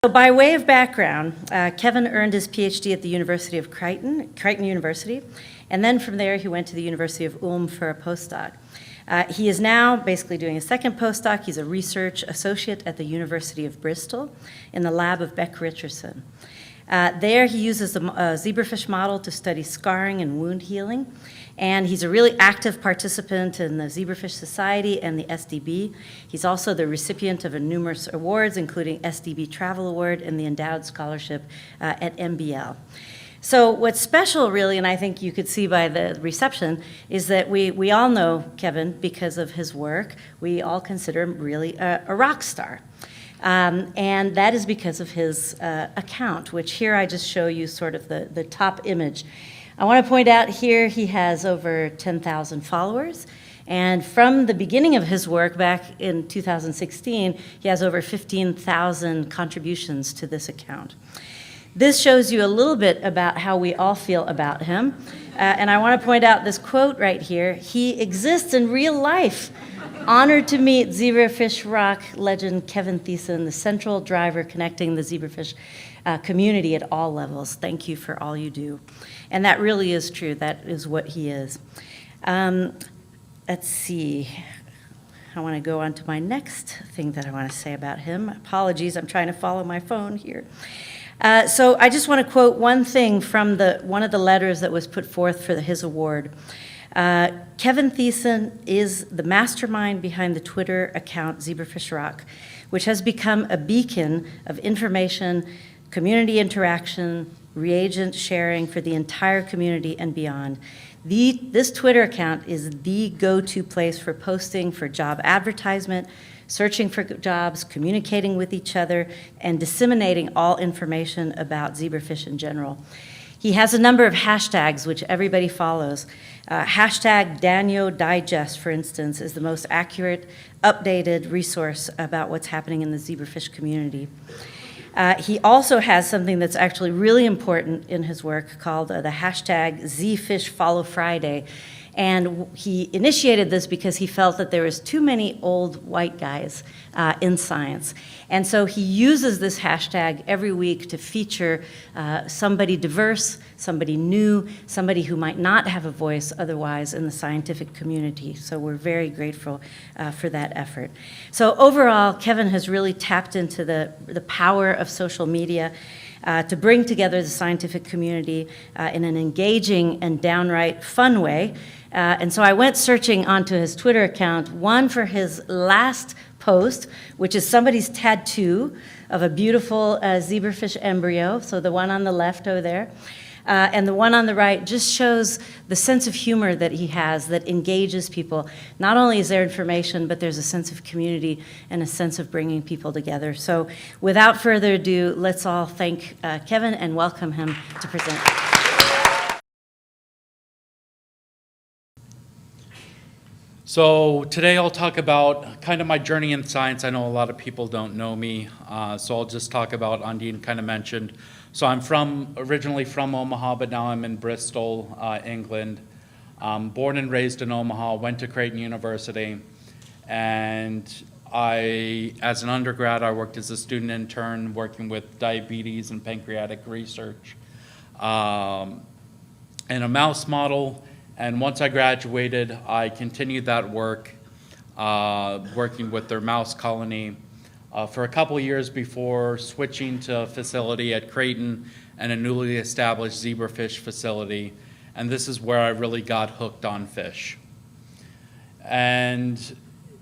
So by way of background, Kevin earned his PhD at the University of Crichton University, and then from there he went to the University of Ulm for a postdoc. He is now basically doing a second postdoc. He's a research associate at the University of Bristol in the lab of Beck Richardson. There he uses the zebrafish model to study scarring and wound healing, and he's a really active participant in the Zebrafish Society and the SDB. He's also the recipient of numerous awards, including SDB Travel Award and the Endowed Scholarship at MBL. So what's special, really, and I think you could see by the reception, is that we all know Kevin because of his work. We all consider him really a rock star. And that is because of his account, which here I just show you sort of the top image. I want to point out here he has over 10,000 followers. And from the beginning of his work back in 2016, he has over 15,000 contributions to this account. This shows you a little bit about how we all feel about him. And I want to point out this quote right here. He exists in real life. Honored to meet Zebrafish Rock legend Kevin Thiessen, the central driver connecting the zebrafish community at all levels. Thank you for all you do. And that really is true. That is what he is. Let's see. I want to go on to my next thing that I want to say about him. Apologies, I'm trying to follow my phone here. So I just want to quote one thing from one of the letters that was put forth for his award. Kevin Thiessen is the mastermind behind the Twitter account Zebrafish Rock, which has become a beacon of information, community interaction, reagent sharing for the entire community and beyond. This Twitter account is the go-to place for posting for job advertisement, searching for jobs, communicating with each other, and disseminating all information about zebrafish in general. He has a number of hashtags which everybody follows. Hashtag Danio Digest, for instance, is the most accurate, updated resource about what's happening in the zebrafish community. He also has something that's actually really important in his work called the hashtag ZFishFollowFriday. And he initiated this because he felt that there was too many old white guys in science. And so he uses this hashtag every week to feature somebody diverse, somebody new, somebody who might not have a voice otherwise in the scientific community. So we're very grateful for that effort. So overall, Kevin has really tapped into the power of social media to bring together the scientific community in an engaging and downright fun way. And so I went searching onto his Twitter account, one for his last post, which is somebody's tattoo of a beautiful zebrafish embryo, so the one on the left over there. And the one on the right just shows the sense of humor that he has that engages people. Not only is there information, but there's a sense of community and a sense of bringing people together. So without further ado, let's all thank Kevin and welcome him to present. So today I'll talk about kind of my journey in science. I know a lot of people don't know me, so I'll just talk about Ondine kind of mentioned. So I'm originally from Omaha, but now I'm in Bristol, England. Born and raised in Omaha, went to Creighton University, and as an undergrad, I worked as a student intern working with diabetes and pancreatic research in a mouse model. And once I graduated, I continued that work, working with their mouse colony for a couple years before switching to a facility at Creighton and a newly established zebrafish facility. And this is where I really got hooked on fish. And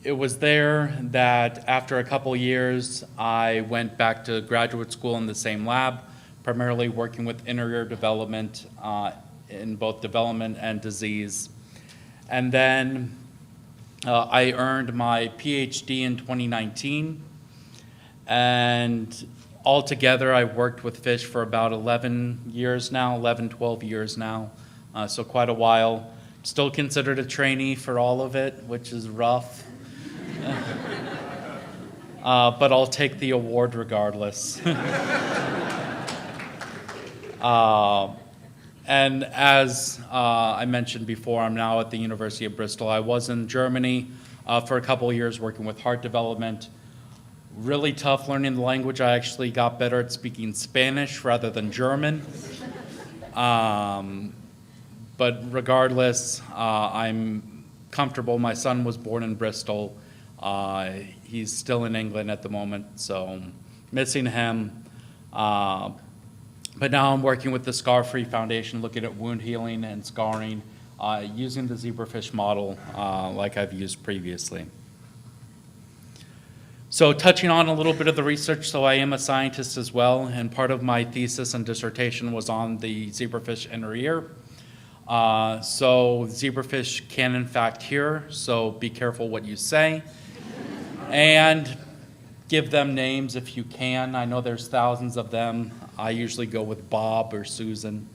it was there that after a couple years, I went back to graduate school in the same lab, primarily working with inner ear development in both development and disease. And then I earned my PhD in 2019. And altogether, I worked with fish for about 11 years now, 12 years now, so quite a while. Still considered a trainee for all of it, which is rough. But I'll take the award regardless. And as I mentioned before, I'm now at the University of Bristol. I was in Germany for a couple of years working with heart development, really tough learning the language. I actually got better at speaking Spanish rather than German. But regardless, I'm comfortable. My son was born in Bristol. He's still in England at the moment, so missing him. But now I'm working with the Scar-Free Foundation, looking at wound healing and scarring, using the zebrafish model like I've used previously. So touching on a little bit of the research, so I am a scientist as well, and part of my thesis and dissertation was on the zebrafish inner ear. So zebrafish can in fact hear, so be careful what you say. And give them names if you can. I know there's thousands of them. I usually go with Bob or Susan.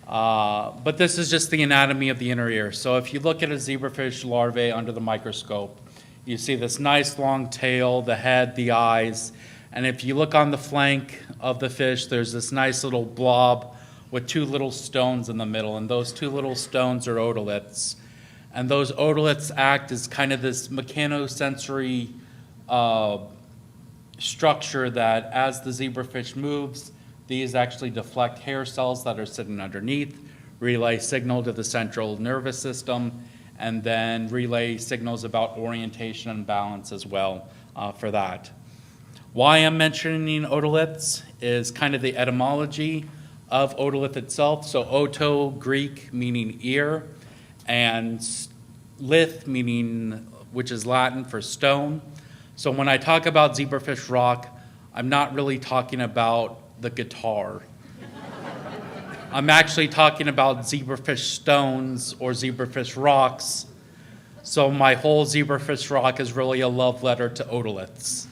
But this is just the anatomy of the inner ear. So if you look at a zebrafish larvae under the microscope, you see this nice long tail, the head, the eyes, and if you look on the flank of the fish, there's this nice little blob with two little stones in the middle, and those two little stones are otoliths. And those otoliths act as kind of this mechanosensory structure that as the zebrafish moves, these actually deflect hair cells that are sitting underneath, relay signal to the central nervous system, and then relay signals about orientation and balance as well for that. Why I'm mentioning otoliths is kind of the etymology of otolith itself. So oto, Greek, meaning ear, and lith, meaning, which is Latin for stone. So when I talk about zebrafish rock, I'm not really talking about the guitar. I'm actually talking about zebrafish stones or zebrafish rocks. So my whole zebrafish rock is really a love letter to otoliths.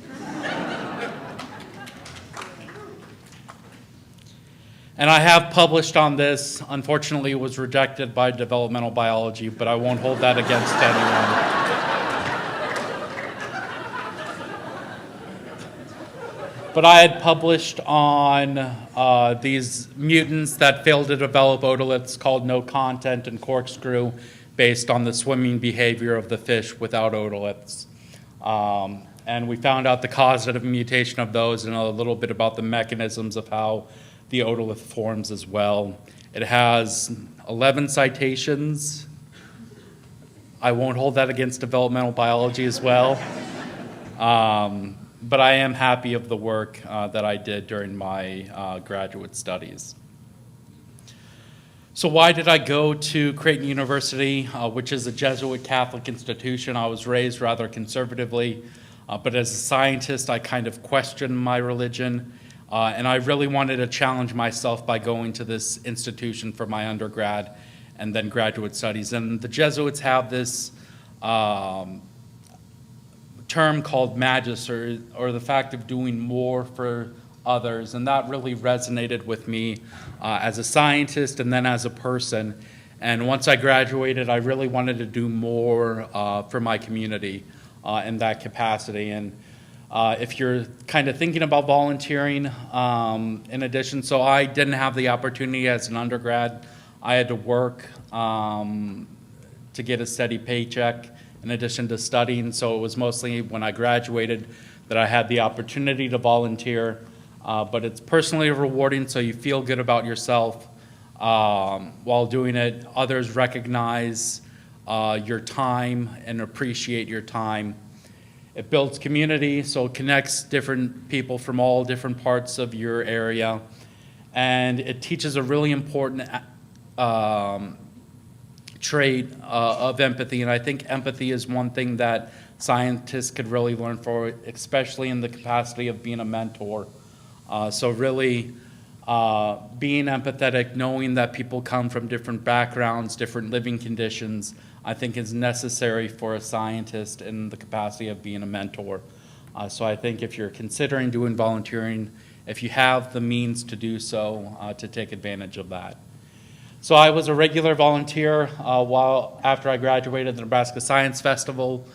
And I have published on this. Unfortunately, it was rejected by developmental biology, but I won't hold that against anyone. But I had published on these mutants that failed to develop otoliths called no content and corkscrew based on the swimming behavior of the fish without otoliths. And we found out the causative mutation of those and a little bit about the mechanisms of how the otolith forms as well. It has 11 citations. I won't hold that against developmental biology as well. But I am happy of the work that I did during my graduate studies. So why did I go to Creighton University, which is a Jesuit Catholic institution? I was raised rather conservatively, but as a scientist, I kind of questioned my religion, and I really wanted to challenge myself by going to this institution for my undergrad and then graduate studies. And the Jesuits have this term called magis, or the fact of doing more for others, and that really resonated with me as a scientist and then as a person. And once I graduated, I really wanted to do more for my community in that capacity. And if you're kind of thinking about volunteering, in addition, so I didn't have the opportunity as an undergrad. I had to work to get a steady paycheck in addition to studying, so it was mostly when I graduated that I had the opportunity to volunteer. But it's personally rewarding, so you feel good about yourself while doing it. Others recognize your time and appreciate your time. It builds community, so it connects different people from all different parts of your area. And it teaches a really important trait of empathy, and I think empathy is one thing that scientists could really learn for, especially in the capacity of being a mentor. So really being empathetic, knowing that people come from different backgrounds, different living conditions, I think is necessary for a scientist in the capacity of being a mentor. So I think if you're considering doing volunteering, if you have the means to do so, to take advantage of that. So I was a regular volunteer after I graduated the Nebraska Science Festival.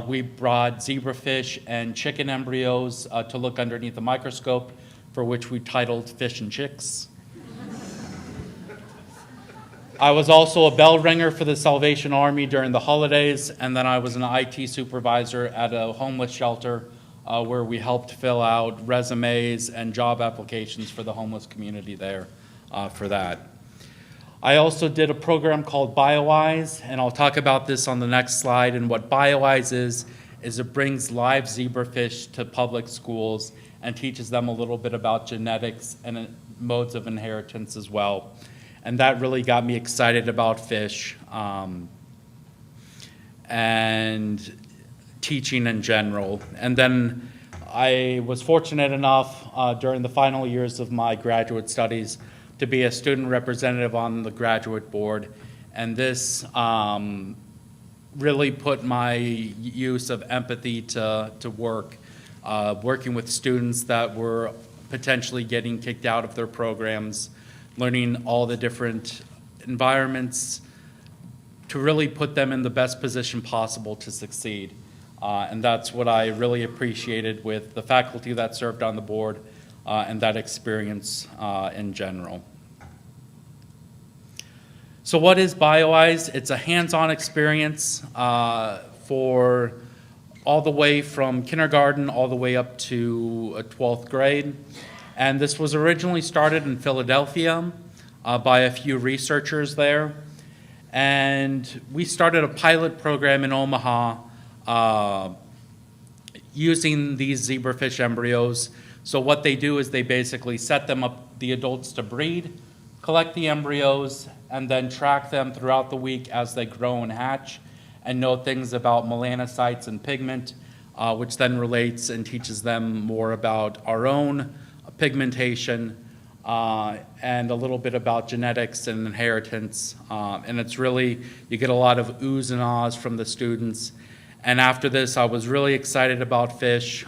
We brought zebrafish and chicken embryos to look underneath the microscope, for which we titled Fish and Chicks. I was also a bell ringer for the Salvation Army during the holidays, and then I was an IT supervisor at a homeless shelter where we helped fill out resumes and job applications for the homeless community there for that. I also did a program called BioEyes, and I'll talk about this on the next slide. And what BioEyes is it brings live zebrafish to public schools and teaches them a little bit about genetics and modes of inheritance as well. And that really got me excited about fish and teaching in general. And then I was fortunate enough during the final years of my graduate studies to be a student representative on the graduate board. And this really put my use of empathy to work, working with students that were potentially getting kicked out of their programs, learning all the different environments to really put them in the best position possible to succeed. And that's what I really appreciated with the faculty that served on the board and that experience in general. So what is BioEyes? It's a hands-on experience for all the way from kindergarten all the way up to 12th grade. And this was originally started in Philadelphia by a few researchers there. And we started a pilot program in Omaha using these zebrafish embryos. So what they do is they basically set them up, the adults to breed, collect the embryos, and then track them throughout the week as they grow and hatch, and know things about melanocytes and pigment, which then relates and teaches them more about our own pigmentation and a little bit about genetics and inheritance. And it's really, you get a lot of oohs and ahs from the students. And after this, I was really excited about fish.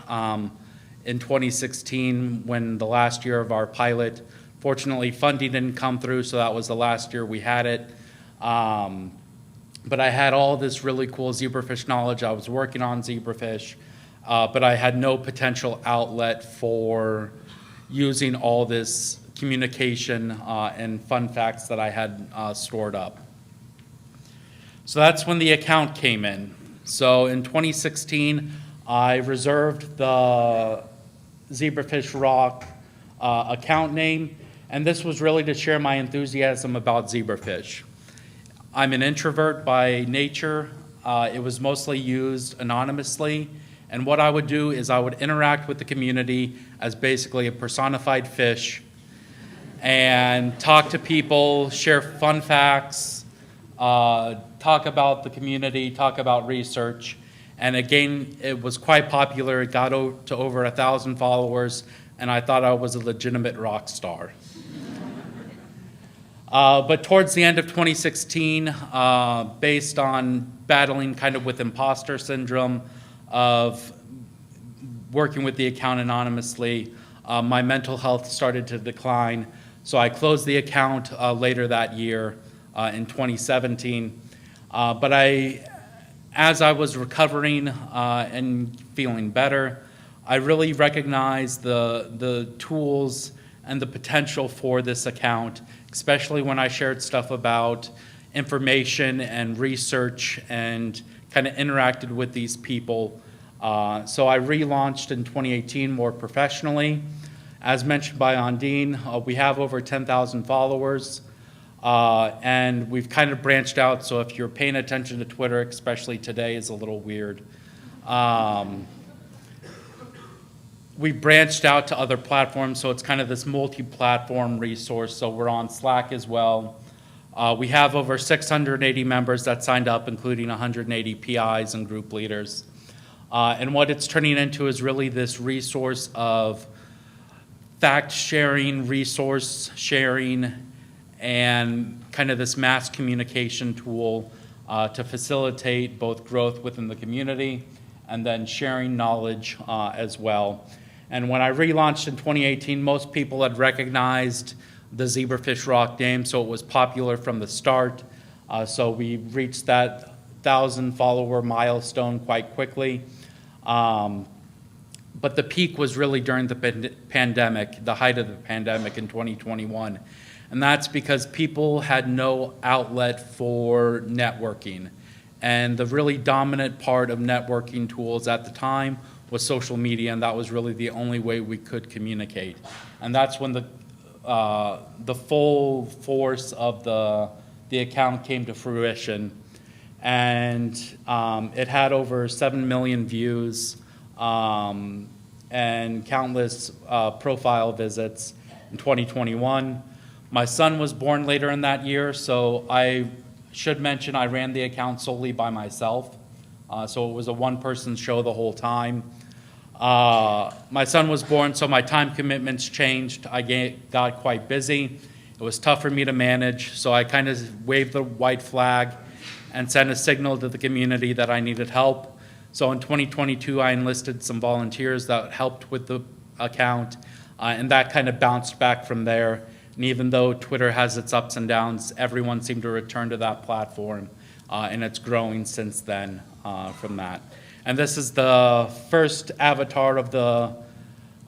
In 2016, when the last year of our pilot, fortunately funding didn't come through, so that was the last year we had it. But I had all this really cool zebrafish knowledge. I was working on zebrafish, but I had no potential outlet for using all this communication and fun facts that I had stored up. So that's when the account came in. So in 2016, I reserved the Zebrafish Rock account name, and this was really to share my enthusiasm about zebrafish. I'm an introvert by nature. It was mostly used anonymously, and what I would do is I would interact with the community as basically a personified fish and talk to people, share fun facts, talk about the community, talk about research. And again, it was quite popular. It got to over 1,000 followers, and I thought I was a legitimate rock star. But towards the end of 2016, based on battling kind of with imposter syndrome of working with the account anonymously, my mental health started to decline. So I closed the account later that year in 2017. But as I was recovering and feeling better, I really recognized the tools and the potential for this account, especially when I shared stuff about information and research and kind of interacted with these people. So I relaunched in 2018 more professionally. As mentioned by Ondine, we have over 10,000 followers. And we've kind of branched out, so if you're paying attention to Twitter, especially today, is a little weird. We branched out to other platforms, so it's kind of this multi-platform resource, so we're on Slack as well. We have over 680 members that signed up, including 180 PIs and group leaders. And what it's turning into is really this resource of fact sharing, resource sharing, and kind of this mass communication tool to facilitate both growth within the community and then sharing knowledge as well. And when I relaunched in 2018, most people had recognized the Zebrafish Rock name, so it was popular from the start. So we reached that 1,000 follower milestone quite quickly. But the peak was really during the pandemic, the height of the pandemic in 2021. And that's because people had no outlet for networking. And the really dominant part of networking tools at the time was social media, and that was really the only way we could communicate. And that's when the full force of the account came to fruition. And it had over 7 million views and countless profile visits in 2021. My son was born later in that year, so I should mention I ran the account solely by myself. So it was a one-person show the whole time. My son was born, so my time commitments changed. I got quite busy. It was tough for me to manage, so I kind of waved the white flag and sent a signal to the community that I needed help. So in 2022, I enlisted some volunteers that helped with the account, and that kind of bounced back from there. And even though Twitter has its ups and downs, everyone seemed to return to that platform, and it's growing since then from that. And this is the first avatar of the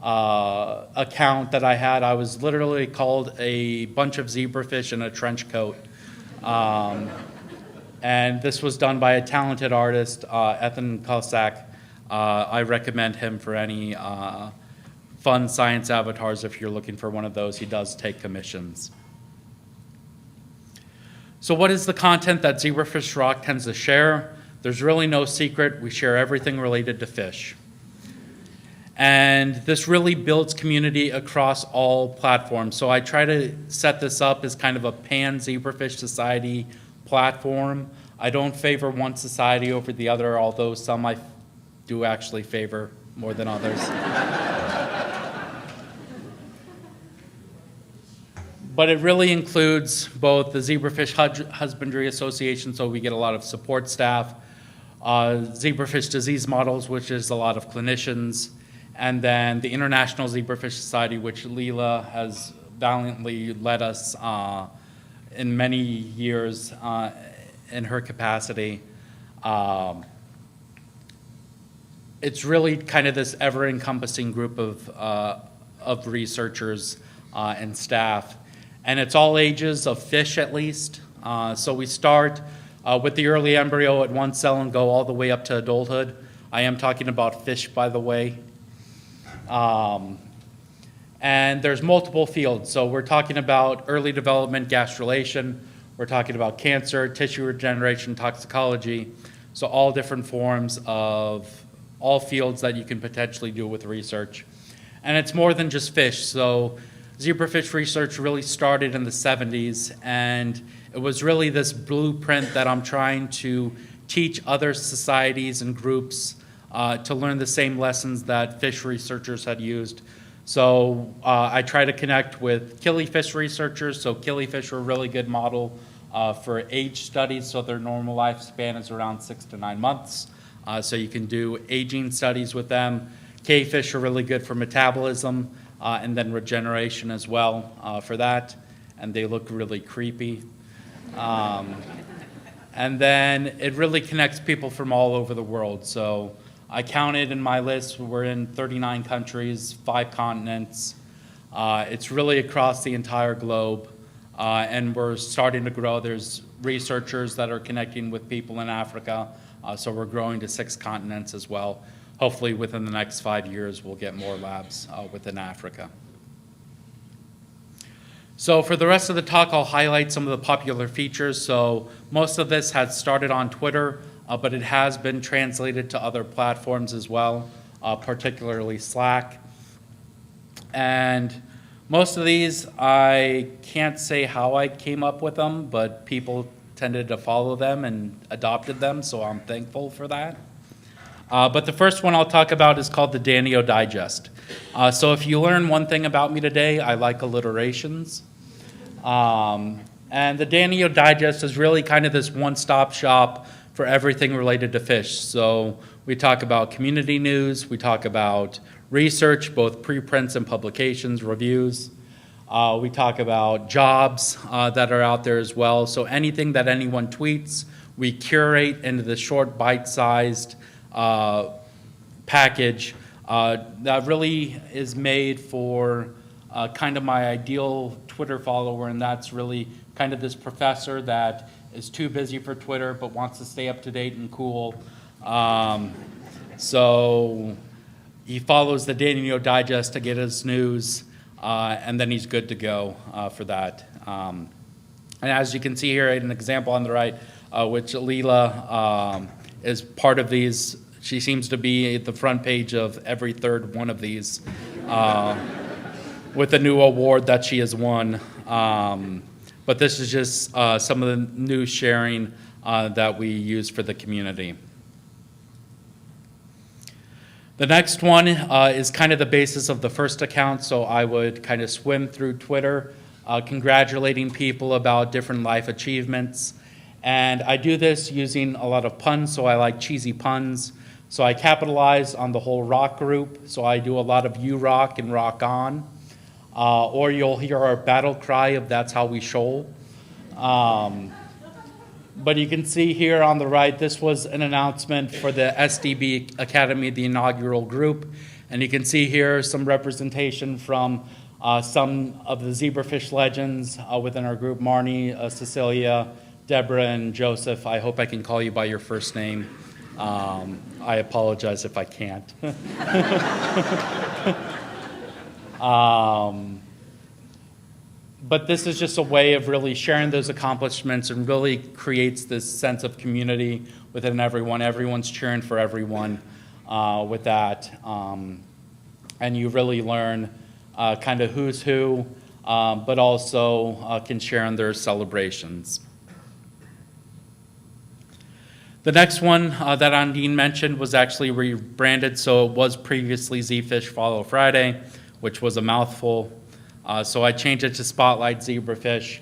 account that I had. I was literally called a bunch of zebrafish in a trench coat. And this was done by a talented artist, Ethan Kosak. I recommend him for any fun science avatars if you're looking for one of those. He does take commissions. So what is the content that Zebrafish Rock tends to share? There's really no secret. We share everything related to fish. And this really builds community across all platforms. So I try to set this up as kind of a pan-Zebrafish Society platform. I don't favor one society over the other, although some I do actually favor more than others. But it really includes both the Zebrafish Husbandry Association, so we get a lot of support staff, zebrafish disease models, which is a lot of clinicians, and then the International Zebrafish Society, which Leela has valiantly led us in many years in her capacity. It's really kind of this ever-encompassing group of researchers and staff. And it's all ages of fish at least. So we start with the early embryo at 1 cell and go all the way up to adulthood. I am talking about fish, by the way. And there's multiple fields. So we're talking about early development, gastrulation. We're talking about cancer, tissue regeneration, toxicology. So all different forms of all fields that you can potentially do with research. And it's more than just fish. So zebrafish research really started in the 70s, and it was really this blueprint that I'm trying to teach other societies and groups to learn the same lessons that fish researchers had used. So I try to connect with killifish researchers. So killifish are a really good model for age studies. So their normal lifespan is around 6 to 9 months. So you can do aging studies with them. K-fish are really good for metabolism. And then regeneration as well for that, and they look really creepy. And then it really connects people from all over the world. So I counted in my list, we're in 39 countries, 5 continents. It's really across the entire globe, and we're starting to grow. There's researchers that are connecting with people in Africa, so we're growing to 6 continents as well. Hopefully within the next 5 years, we'll get more labs within Africa. So for the rest of the talk, I'll highlight some of the popular features. So most of this has started on Twitter, but it has been translated to other platforms as well, particularly Slack. And most of these, I can't say how I came up with them, but people tended to follow them and adopted them, so I'm thankful for that. But the first one I'll talk about is called the Danio Digest. So if you learn one thing about me today, I like alliterations. And the Danio Digest is really kind of this one-stop shop for everything related to fish. So we talk about community news, we talk about research, both preprints and publications, reviews. We talk about jobs that are out there as well. So anything that anyone tweets, we curate into the short bite-sized package that really is made for kind of my ideal Twitter follower, and that's really kind of this professor that is too busy for Twitter but wants to stay up to date and cool. So he follows the Daily Digest to get his news, and then he's good to go for that. And as you can see here, an example on the right, which Leela is part of these. She seems to be at the front page of every third one of these with a new award that she has won. But this is just some of the news sharing that we use for the community. The next one is kind of the basis of the first account, so I would kind of swim through Twitter, congratulating people about different life achievements. And I do this using a lot of puns, so I like cheesy puns. So I capitalize on the whole rock group, so I do a lot of you rock and rock on. Or you'll hear our battle cry of that's how we shoal. But you can see here on the right, this was an announcement for the SDB Academy, the inaugural group. And you can see here some representation from some of the zebrafish legends within our group, Marnie, Cecilia, Deborah, and Joseph. I hope I can call you by your first name. I apologize if I can't. But this is just a way of really sharing those accomplishments and really creates this sense of community within everyone. Everyone's cheering for everyone with that. And you really learn kind of who's who, but also can share in their celebrations. The next one that Ondine mentioned was actually rebranded, so it was previously Z-Fish Follow Friday, which was a mouthful. So I changed it to Spotlight Zebrafish.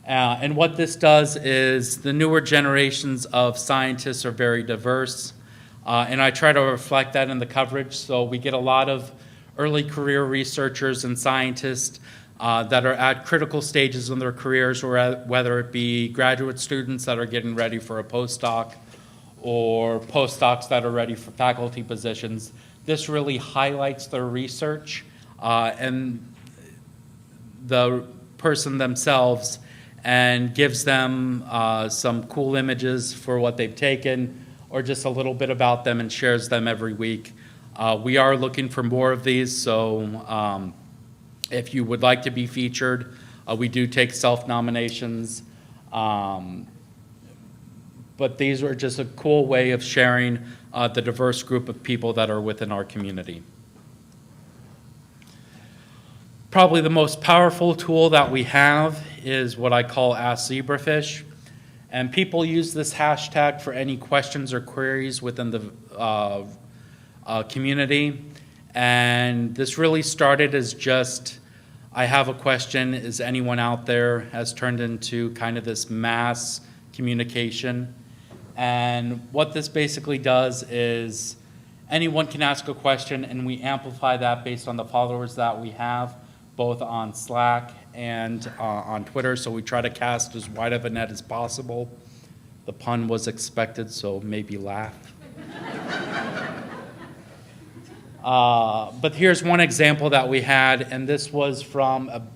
And what this does is the newer generations of scientists are very diverse. And I try to reflect that in the coverage. So we get a lot of early career researchers and scientists that are at critical stages in their careers, or whether it be graduate students that are getting ready for a postdoc or postdocs that are ready for faculty positions. This really highlights their research and the person themselves and gives them some cool images for what they've taken or just a little bit about them and shares them every week. We are looking for more of these, so if you would like to be featured, we do take self-nominations. But these are just a cool way of sharing the diverse group of people that are within our community. Probably the most powerful tool that we have is what I call Ask Zebrafish. And people use this hashtag for any questions or queries within the community. And this really started as just, I have a question, is anyone out there, has turned into kind of this mass communication. And what this basically does is anyone can ask a question and we amplify that based on the followers that we have, both on Slack and on Twitter. So we try to cast as wide of a net as possible. The pun was expected, so maybe laugh. But here's one example that we had, and this was from a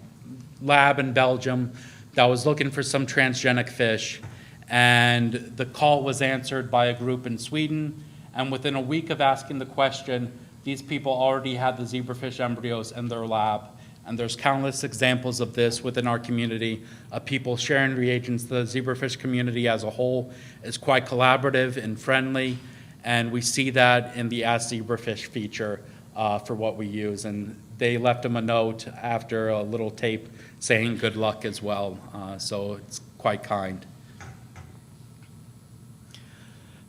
lab in Belgium that was looking for some transgenic fish. And the call was answered by a group in Sweden. And within a week of asking the question, these people already had the zebrafish embryos in their lab. And there's countless examples of this within our community, of people sharing reagents. The zebrafish community as a whole is quite collaborative and friendly. And we see that in the Ask Zebrafish feature for what we use. And they left them a note after a little tape saying good luck as well. So it's quite kind.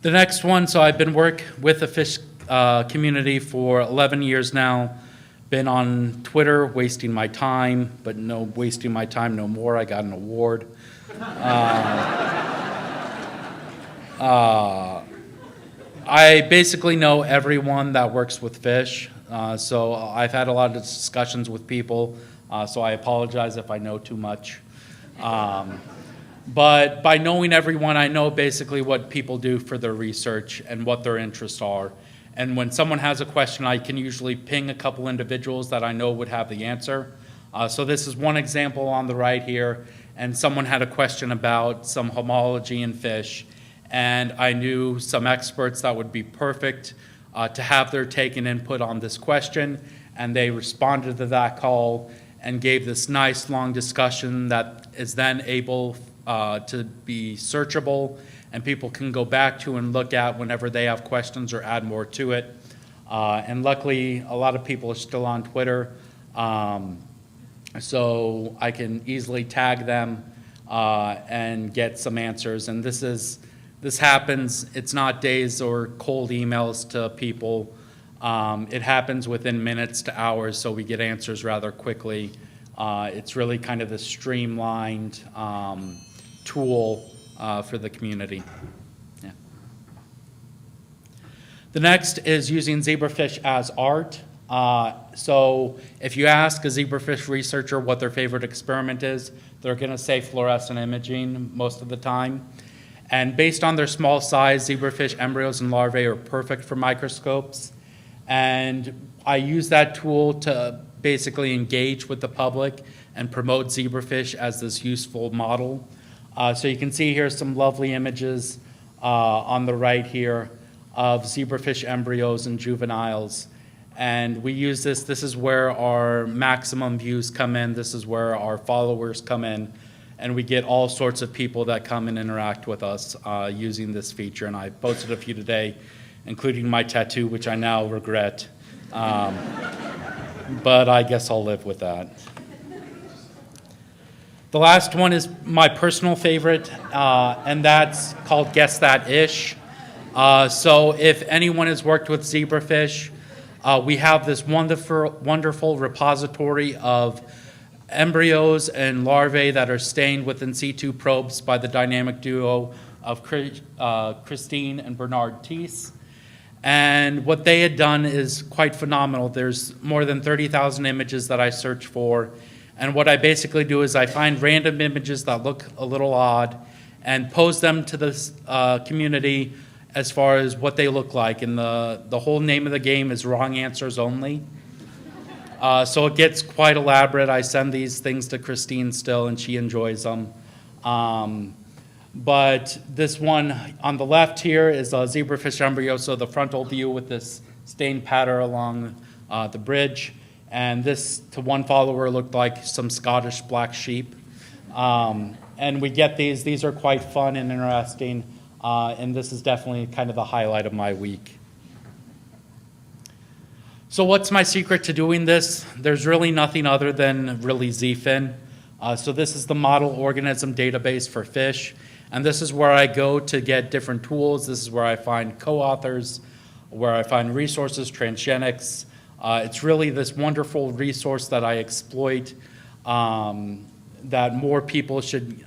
The next one, so I've been working with the fish community for 11 years now. Been on Twitter, wasting my time, but no wasting my time no more. I got an award. I basically know everyone that works with fish, so I've had a lot of discussions with people, so I apologize if I know too much. But by knowing everyone, I know basically what people do for their research and what their interests are. And when someone has a question, I can usually ping a couple individuals that I know would have the answer. So this is one example on the right here, and someone had a question about some homology in fish, and I knew some experts that would be perfect to have their take and input on this question, and they responded to that call and gave this nice long discussion that is then able to be searchable, and people can go back to and look at whenever they have questions or add more to it. And luckily, a lot of people are still on Twitter, so I can easily tag them and get some answers. And this happens, it's not days or cold emails to people. It happens within minutes to hours, so we get answers rather quickly. It's really kind of the streamlined tool for the community. Yeah. The next is using zebrafish as art. So if you ask a zebrafish researcher what their favorite experiment is, they're going to say fluorescent imaging most of the time. And based on their small size, zebrafish embryos and larvae are perfect for microscopes. And I use that tool to basically engage with the public and promote zebrafish as this useful model. So you can see here some lovely images on the right here of zebrafish embryos and juveniles. And we use this is where our maximum views come in, this is where our followers come in, and we get all sorts of people that come and interact with us using this feature. And I posted a few today, including my tattoo, which I now regret. But I guess I'll live with that. The last one is my personal favorite, and that's called Guess That Ish. So if anyone has worked with zebrafish, we have this wonderful repository of embryos and larvae that are stained with in situ probes by the dynamic duo of Christine and Bernard Thiessen. And what they had done is quite phenomenal. There's more than 30,000 images that I search for. And what I basically do is I find random images that look a little odd and pose them to the community as far as what they look like. And the whole name of the game is wrong answers only. So it gets quite elaborate. I send these things to Christine still, and she enjoys them. But this one on the left here is a zebrafish embryo, so the frontal view with this stained pattern along the bridge. And this, to one follower, looked like some Scottish black sheep. And we get these are quite fun and interesting. And this is definitely kind of the highlight of my week. So what's my secret to doing this? There's really nothing other than really ZFin. So this is the model organism database for fish. And this is where I go to get different tools. This is where I find co-authors, where I find resources, transgenics. It's really this wonderful resource that I exploit that more people should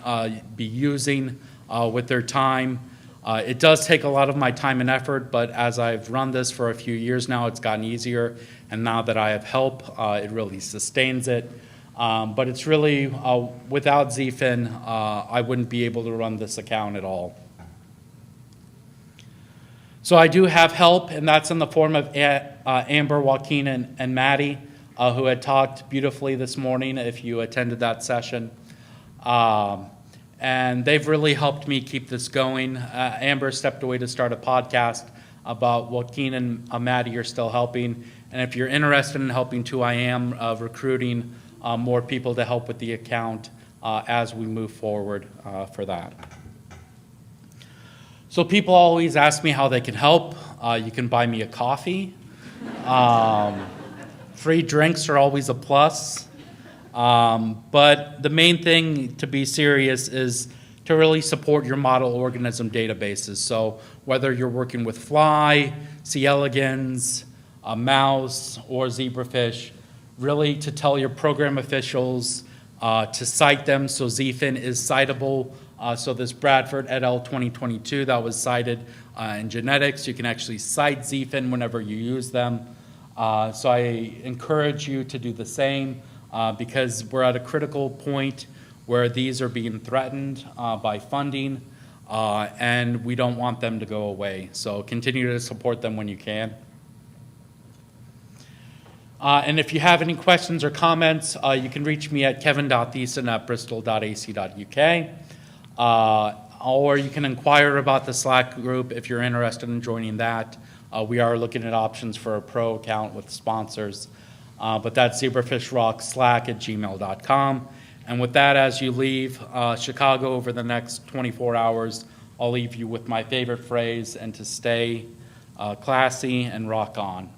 be using with their time. It does take a lot of my time and effort, but as I've run this for a few years now, it's gotten easier. And now that I have help, it really sustains it. But it's really, without ZFin, I wouldn't be able to run this account at all. So I do have help, and that's in the form of Amber, Joaquin, and Maddie, who had talked beautifully this morning if you attended that session. And they've really helped me keep this going. Amber stepped away to start a podcast, but Joaquin and Maddie are still helping. And if you're interested in helping too, I am recruiting more people to help with the account as we move forward for that. So people always ask me how they can help. You can buy me a coffee. Free drinks are always a plus. But the main thing, to be serious, is to really support your model organism databases. So whether you're working with fly, C. elegans, a mouse, or zebrafish, really to tell your program officials to cite them so ZFin is citable. So this Bradford et al. 2022 that was cited in genetics, you can actually cite ZFin whenever you use them. So I encourage you to do the same because we're at a critical point where these are being threatened by funding and we don't want them to go away. So continue to support them when you can. And if you have any questions or comments, you can reach me at kevin.thiessen@bristol.ac.uk. Or you can inquire about the Slack group if you're interested in joining that. We are looking at options for a pro account with sponsors. But that's zebrafishrockslack@gmail.com. And with that, as you leave Chicago over the next 24 hours, I'll leave you with my favorite phrase, and to stay classy and rock on.